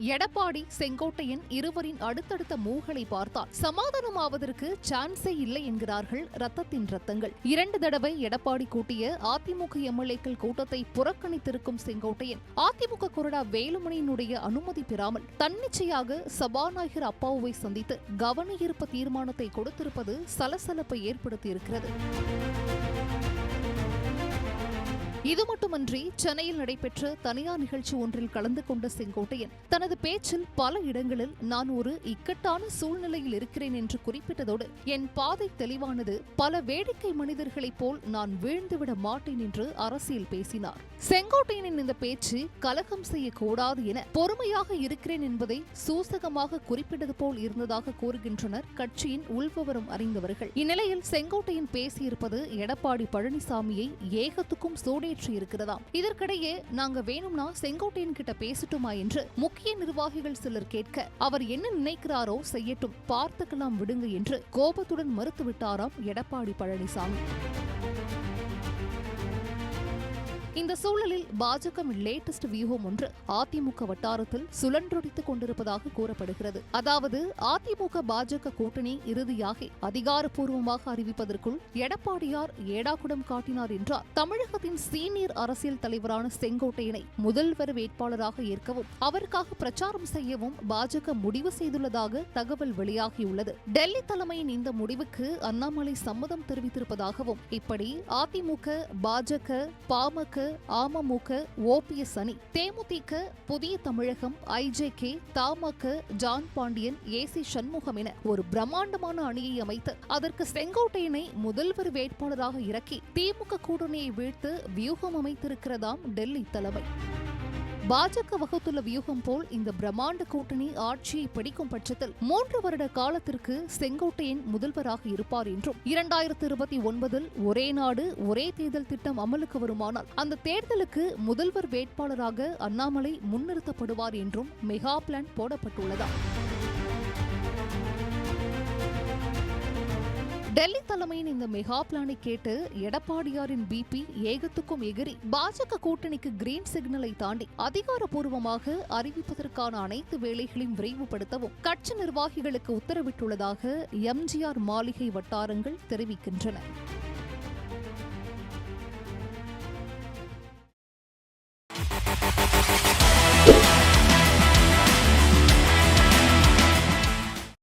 எடப்பாடி, செங்கோட்டையன் இருவரின் அடுத்தடுத்த மூவ்களை பார்த்தால் சமாதானமாவதற்கு சான்ஸே இல்லை என்கிறார்கள் ரத்தத்தின் ரத்தங்கள். 2 தடவை எடப்பாடி கூட்டிய அதிமுக எம்எல்ஏக்கள் கூட்டத்தை புறக்கணித்திருக்கும் செங்கோட்டையன் அதிமுக கொறடா வேலுமணியினுடைய அனுமதி பெறாமல் தன்னிச்சையாக சபாநாயகர் அப்பாவுவை சந்தித்து கவனஈர்ப்பு தீர்மானத்தை கொடுத்திருப்பது சலசலப்பை ஏற்படுத்தியிருக்கிறது. இது மட்டுமன்றி சென்னையில் நடைபெற்ற தனியார் நிகழ்ச்சி ஒன்றில் கலந்து கொண்ட செங்கோட்டையன் தனது பேச்சில் பல இடங்களில் நான் ஒரு இக்கட்டான சூழ்நிலையில் இருக்கிறேன் என்று குறிப்பிட்டதோடு என் பாதை தெளிவானது, பல வேடிக்கை மனிதர்களைப் போல் நான் வீழ்ந்துவிட மாட்டேன் என்று அரசியல் பேசினார். செங்கோட்டையனின் இந்த பேச்சு கலகம் செய்யக்கூடாது என பொறுமையாக இருக்கிறேன் என்பதை சூசகமாக குறிப்பிட்டது போல் இருந்ததாக கூறுகின்றனர் கட்சியின் உள்விவரம் அறிந்தவர்கள். இந்நிலையில் செங்கோட்டையன் பேசியிருப்பது எடப்பாடி பழனிசாமியை ஏகத்துக்கும் சூடே இருக்கிறதாம். இதற்கிடையே நாங்க வேணும்னா செங்கோட்டையன் கிட்ட பேசட்டுமா என்று முக்கிய நிர்வாகிகள் சிலர் கேட்க, அவர் என்ன நினைக்கிறாரோ செய்யட்டும், பார்த்துக்கலாம் விடுங்க என்று கோபத்துடன் மறுத்துவிட்டாராம் எடப்பாடி பழனிசாமி. இந்த சூழலில் பாஜக லேட்டஸ்ட் வியூகம் ஒன்று அதிமுக வட்டாரத்தில் சுழன்றொடித்துக் கொண்டிருப்பதாக கூறப்படுகிறது. அதாவது அதிமுக பாஜக கூட்டணி இறுதியாக அதிகாரப்பூர்வமாக அறிவிப்பதற்குள் எடப்பாடியார் ஏடாகுடம் காட்டினார் என்றால் தமிழகத்தின் சீனியர் அரசியல் தலைவரான செங்கோட்டையனை முதல்வர் வேட்பாளராக ஏற்கவும் அவருக்காக பிரச்சாரம் செய்யவும் பாஜக முடிவு செய்துள்ளதாக தகவல் வெளியாகியுள்ளது. டெல்லி தலைமையின் இந்த முடிவுக்கு அண்ணாமலை சம்மதம் தெரிவித்திருப்பதாகவும், இப்படி அதிமுக, பாஜக, பாமக, அமமுக, ஓபிஎஸ் அணி, தேமுதிக, புதிய தமிழகம், ஐஜேகே, தமாக, ஜான் பாண்டியன், ஏசி சண்முகம் என ஒரு பிரம்மாண்டமான அணியை அமைத்து அதற்கு செங்கோட்டையனை முதல்வர் வேட்பாளராக இறக்கி திமுக கூட்டணியை வீழ்த்து வியூகம் அமைத்திருக்கிறதாம் டெல்லி தலைமை. பாஜக வகுத்துள்ள வியூகம் போல் இந்த பிரம்மாண்ட கூட்டணி ஆட்சியை பிடிக்கும் பட்சத்தில் 3 வருட காலத்திற்கு செங்கோட்டையன் முதல்வராக இருப்பார் என்றும் 2029 ஒரே நாடு ஒரே தேர்தல் திட்டம் அமலுக்கு வருமானால் அந்த தேர்தலுக்கு முதல்வர் வேட்பாளராக அண்ணாமலை முன்னிறுத்தப்படுவார் என்றும் மெகா பிளான் போடப்பட்டுள்ளதா. டெல்லி தலைமையின் இந்த மெகா பிளானை கேட்டு எடப்பாடியாரின் பிபி ஏகத்துக்கும் எகிரி பாஜக கூட்டணிக்கு கிரீன் சிக்னலை தாண்டி அதிகாரப்பூர்வமாக அறிவிப்பதற்கான அனைத்து வேலைகளையும் விரைவுபடுத்தவும் கட்சி நிர்வாகிகளுக்கு உத்தரவிட்டுள்ளதாக எம்ஜிஆர் மாளிகை வட்டாரங்கள் தெரிவிக்கின்றன.